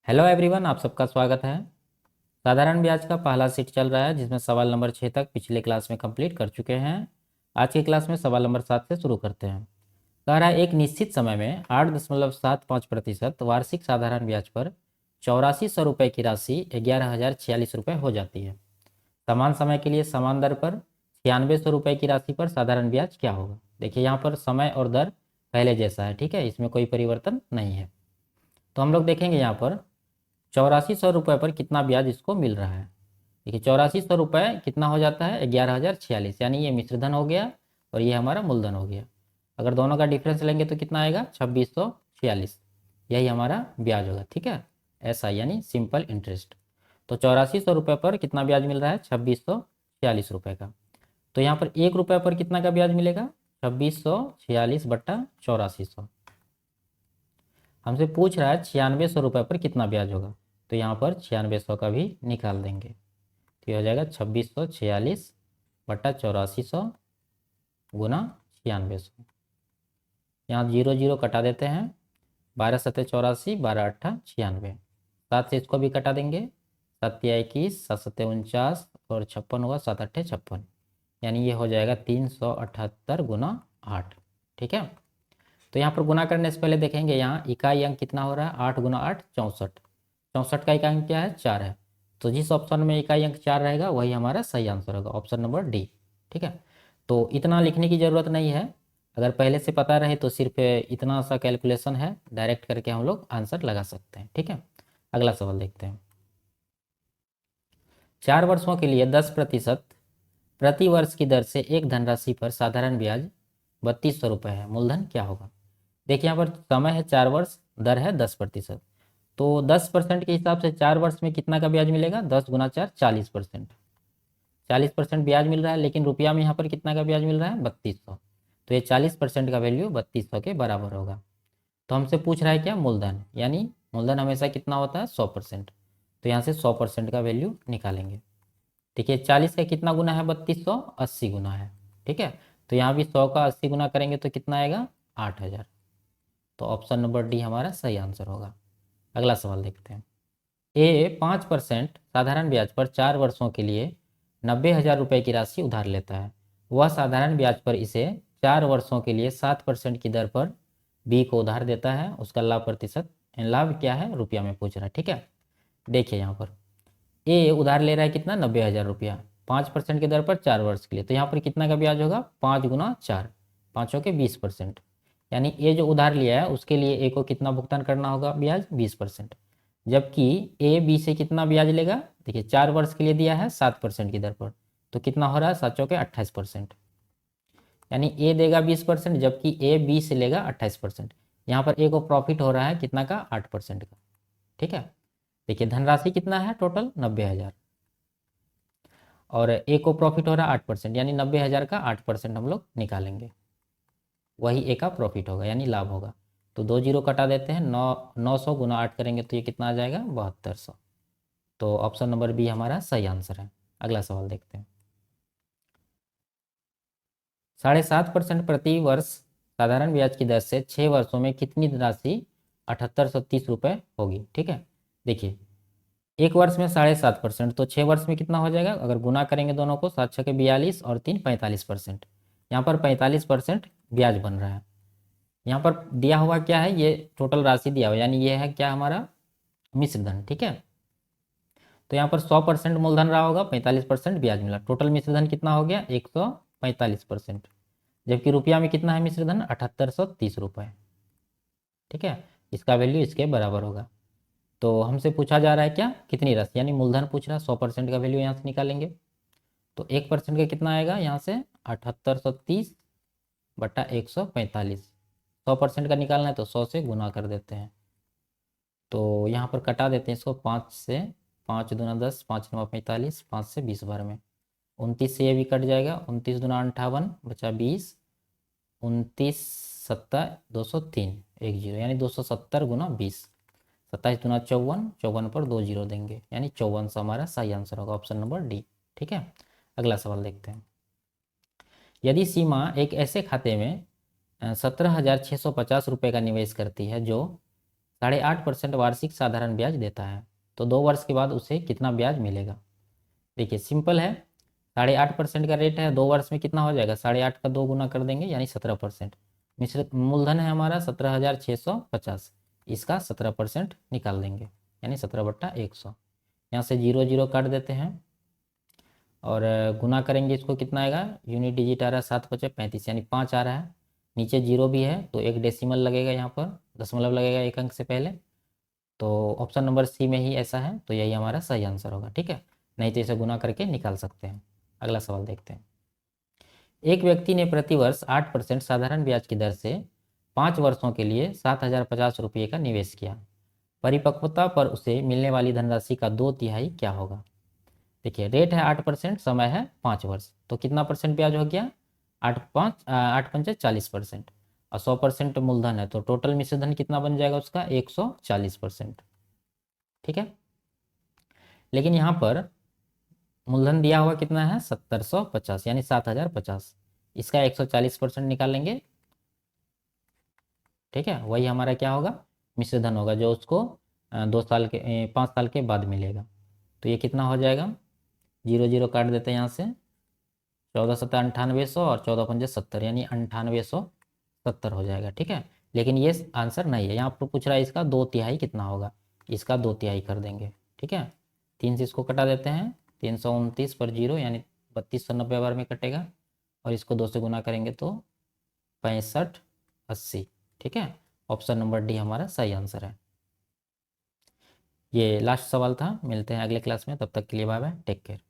Hello everyone, आप सबका स्वागत है। साधारण ब्याज का पहला सीट चल रहा है जिसमें सवाल नंबर 6 तक पिछले क्लास में कंप्लीट कर चुके हैं। आज की क्लास में सवाल नंबर 7 से शुरू करते हैं। कह रहा है एक निश्चित समय में 8.75% वार्षिक साधारण ब्याज पर 8400 रुपये की राशि 11,046 रुपये हो जाती है। समान समय के लिए समान दर पर 9600 रुपये की राशि पर साधारण ब्याज क्या होगा। देखिए यहाँ पर समय और दर पहले जैसा है, ठीक है, इसमें कोई परिवर्तन नहीं है। तो हम लोग देखेंगे यहाँ पर 8400 रुपये पर कितना ब्याज इसको मिल रहा है। देखिए 8400 रुपये कितना हो जाता है 11,046, यानी ये मिश्रधन हो गया और ये हमारा मूलधन हो गया। अगर दोनों का डिफरेंस लेंगे तो कितना आएगा 2646, यही हमारा ब्याज होगा। ठीक है, ऐसा यानी सिंपल इंटरेस्ट। तो 8400 रुपये पर कितना ब्याज मिल रहा है 2646 रुपये का। तो यहाँ पर 1 रुपये पर कितना का ब्याज मिलेगा 2646/8400। हमसे पूछ रहा है 9600 रुपये पर कितना ब्याज होगा, तो यहाँ पर 9600 का भी निकाल देंगे। तो ये हो जाएगा 2646/8400 गुना 9600। यहाँ 0 0 कटा देते हैं, 12 7 84, 12 8 96, 7 से इसको भी कटा देंगे, 7 21, 7 7 49 और 56 होगा, 7 8 56, यानी ये हो जाएगा 378 गुना 8। ठीक है, तो यहाँ पर गुना करने से पहले देखेंगे यहाँ इकाई अंक कितना हो रहा है 8 गुना 8 64। 64 का इकाई अंक क्या है 4 है। तो जिस ऑप्शन में इकाई अंक 4 रहेगा वही हमारा सही आंसर होगा, ऑप्शन नंबर डी। ठीक है, तो इतना लिखने की ज़रूरत नहीं है, अगर पहले से पता रहे तो सिर्फ इतना सा कैलकुलेशन है, डायरेक्ट करके हम लोग आंसर लगा सकते हैं। ठीक है, अगला सवाल देखते हैं। 4 वर्षों के लिए 10% प्रति वर्ष की दर से एक धनराशि पर साधारण ब्याज 3200 रुपये है, मूलधन क्या होगा। देखिए यहाँ पर समय है 4 वर्ष, दर है 10%। तो 10% के हिसाब से 4 वर्ष में कितना का ब्याज मिलेगा 10 गुना 4 40%। 40% ब्याज मिल रहा है, लेकिन रुपया में यहाँ पर कितना का ब्याज मिल रहा है 3200। तो ये 40% का वैल्यू 3200 के बराबर होगा। तो हमसे पूछ रहा है क्या मूलधन, यानी मूलधन हमेशा कितना होता है 100%। तो यहाँ से 100% का वैल्यू निकालेंगे। देखिए 40 का कितना गुना है 3200, 80 गुना है। ठीक है, तो यहाँ भी 100 का 80 गुना करेंगे तो कितना आएगा 8000। तो ऑप्शन नंबर डी हमारा सही आंसर होगा। अगला सवाल देखते हैं। ए 5% साधारण ब्याज पर 4 वर्षों के लिए 90,000 रुपये की राशि उधार लेता है। वह साधारण ब्याज पर इसे 4 वर्षों के लिए 7% की दर पर बी को उधार देता है। उसका लाभ प्रतिशत, लाभ क्या है रुपया में पूछ रहा है। ठीक है, देखिए यहाँ पर ए उधार ले रहा है कितना 90,000 रुपया, 5% की दर पर 4 वर्ष के लिए। तो यहाँ पर कितना का ब्याज होगा 5 गुना 4, पाँचों के 20%, यानी ए जो उधार लिया है उसके लिए ए को कितना भुगतान करना होगा ब्याज 20%। जबकि ए बी से कितना ब्याज लेगा, देखिए 4 वर्ष के लिए दिया है 7% की दर पर, तो कितना हो रहा है 7 के 28%, यानी ए देगा 20% जबकि ए बी से लेगा 28%। यहाँ पर ए को प्रॉफिट हो रहा है कितना का 8% का। ठीक है, देखिए धनराशि कितना है टोटल 90,000 और ए को प्रॉफिट हो रहा है 8%, यानी 90,000 का 8% हम लोग निकालेंगे, वही ए का प्रॉफिट होगा यानी लाभ होगा। तो 2 जीरो कटा देते हैं, 900 गुना 8 करेंगे तो ये कितना आ जाएगा 7200। तो ऑप्शन नंबर बी हमारा सही आंसर है। अगला सवाल देखते हैं। 7.5% प्रति वर्ष साधारण ब्याज की दर से 6 वर्षों में कितनी राशि 7830 रुपये होगी। ठीक है, देखिए एक वर्ष में 7.5%, तो 6 वर्ष में कितना हो जाएगा, अगर गुना करेंगे दोनों को 7 6 42 और 3 45%। यहाँ पर 45% ब्याज बन रहा है। यहाँ पर दिया हुआ क्या है, ये टोटल राशि दिया हुआ, यानी ये है क्या हमारा मिश्रधन। ठीक है, तो यहाँ पर 100% मूलधन रहा होगा, 45% ब्याज मिला, टोटल मिश्रधन कितना हो गया 145%। जबकि रुपया में कितना है मिश्रधन 7830 रुपये। ठीक है, इसका वैल्यू इसके बराबर होगा। तो हमसे पूछा जा रहा है क्या कितनी राशि, यानी मूलधन पूछ रहा है, 100% का वैल्यू यहाँ से निकालेंगे। तो 1% का कितना आएगा यहाँ से 7830/145। 100% का निकालना है तो 100 से गुना कर देते हैं। तो यहाँ पर कटा देते हैं इसको 5 से, 5 दूना 10, 5 नवा 45, 5 से 20 बार में 29 से ये भी कट जाएगा, 29 दूना 58 बचा 20, 29 सत्ता 203 एक जीरो, यानी 270 गुना 20, 27 दूना 54, 54 पर 2 जीरो देंगे, यानी 54 हमारा सही आंसर होगा, ऑप्शन नंबर डी। ठीक है, अगला सवाल देखते हैं। यदि सीमा एक ऐसे खाते में 17,650 रुपये का निवेश करती है जो 8.5% वार्षिक साधारण ब्याज देता है, तो 2 वर्ष के बाद उसे कितना ब्याज मिलेगा। देखिए सिंपल है, 8.5% का रेट है, 2 वर्ष में कितना हो जाएगा, 8.5 का 2 गुना कर देंगे यानी 17%। मिश्रित मूलधन है हमारा 17,650, इसका 17% निकाल देंगे यानी 17/100। यहाँ से 0 0 काट देते हैं और गुना करेंगे, इसको कितना आएगा, यूनिट डिजिट आ रहा है 7×5=35 यानी 5 आ रहा है। नीचे 0 भी है तो एक डेसिमल लगेगा, यहाँ पर दशमलव लगेगा एक अंक से पहले। तो ऑप्शन नंबर सी में ही ऐसा है, तो यही हमारा सही आंसर होगा। ठीक है, नहीं तो इसे गुना करके निकाल सकते हैं। अगला सवाल देखते हैं। एक व्यक्ति ने प्रतिवर्ष 8% साधारण ब्याज की दर से 5 वर्षों के लिए 7,050 रुपये का निवेश किया। परिपक्वता पर उसे मिलने वाली धनराशि का 2/3 क्या होगा। देखिए रेट है 8%, समय है 5 वर्ष, तो कितना परसेंट ब्याज हो गया, 8×5 = 40%, और 100% मूलधन है तो टोटल मिश्र धन कितना बन जाएगा उसका, 140%। ठीक है, लेकिन यहाँ पर मूलधन दिया हुआ कितना है, 1750 यानी 7,050, इसका 140% निकालेंगे। ठीक है, वही हमारा क्या होगा, मिश्र धन होगा, जो उसको 2 साल के 5 साल के बाद मिलेगा। तो ये कितना हो जाएगा, 0 0 काट देते हैं यहाँ से, 14×7 = 9800 और 14×5 = 70 यानी 9870 हो जाएगा। ठीक है, लेकिन ये आंसर नहीं है, यहाँ पर पूछ रहा है इसका 2/3 कितना होगा, इसका 2/3 कर देंगे। ठीक है, 3 से इसको कटा देते हैं, 329 पर 0 यानी 3290 बार में कटेगा, और इसको 2 से गुना करेंगे तो 6580। ठीक है, ऑप्शन नंबर डी हमारा सही आंसर है। ये लास्ट सवाल था, मिलते हैं अगले क्लास में, तब तक के लिए बाय बाय, टेक केयर।